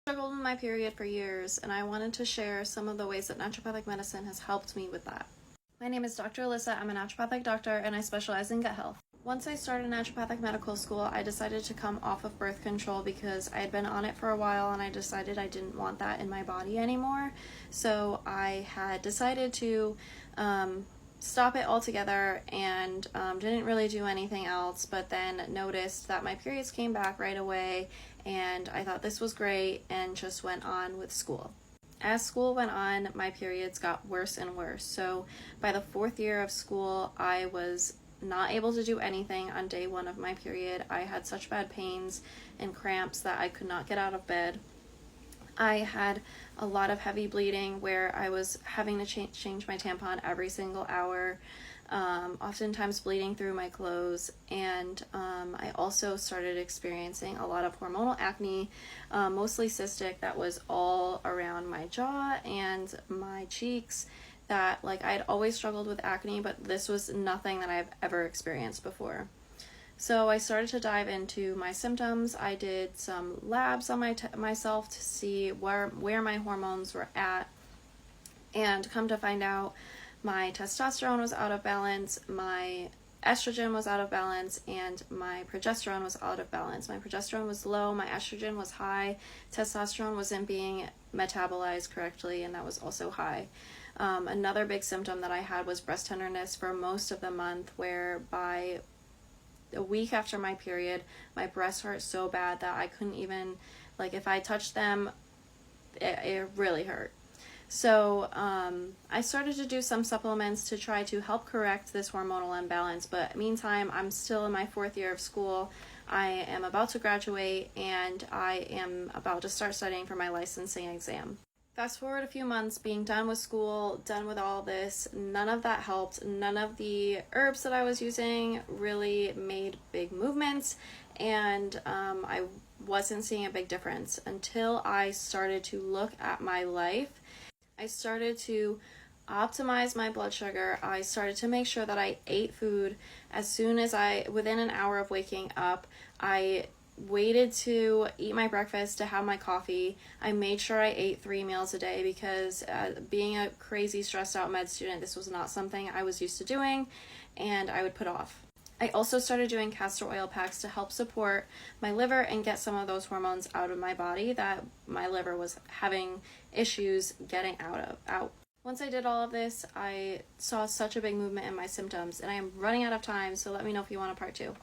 Struggled with my period for years, and I wanted to share some of the ways that naturopathic medicine has helped me with that. My name is Dr. Alyssa. I'm a naturopathic doctor and I specialize in gut health. Once I started naturopathic medical school, I decided to come off of birth control because I had been on it for a while and I decided I didn't want that in my body anymore. So I had decided to stop it altogether and didn't really do anything else, but then noticed that my periods came back right away and I thought this was great and just went on with school. As school went on, my periods got worse and worse. So by the 4th year of school, I was not able to do anything on day 1 of my period. I had such bad pains and cramps that I could not get out of bed. I had a lot of heavy bleeding where I was having to change my tampon every single hour, oftentimes bleeding through my clothes, and I also started experiencing a lot of hormonal acne, mostly cystic, that was all around my jaw and my cheeks. That, like, I had always struggled with acne, but this was nothing that I've ever experienced before. So I started to dive into my symptoms. I did some labs on myself to see where my hormones were at, and come to find out my testosterone was out of balance, my estrogen was out of balance, and my progesterone was out of balance. My progesterone was low, my estrogen was high, testosterone wasn't being metabolized correctly, and that was also high. Another big symptom that I had was breast tenderness for most of the month, where by a week after my period, my breasts hurt so bad that I couldn't even, like, if I touched them, it really hurt. So I started to do some supplements to try to help correct this hormonal imbalance, but meantime, I'm still in my 4th year of school. I am about to graduate, and I am about to start studying for my licensing exam. Fast forward a few months, being done with school, done with all this, none of that helped. None of the herbs that I was using really made big movements, and I wasn't seeing a big difference until I started to look at my life. I started to optimize my blood sugar. I started to make sure that I ate food as soon as within an hour of waking up. I waited to eat my breakfast to have my coffee. I made sure I ate 3 meals a day because being a crazy stressed out med student, this was not something I was used to doing, and I would put off. I also started doing castor oil packs to help support my liver and get some of those hormones out of my body that my liver was having issues getting out. Once I did all of this, I saw such a big movement in my symptoms, and I am running out of time, so let me know if you want a part 2.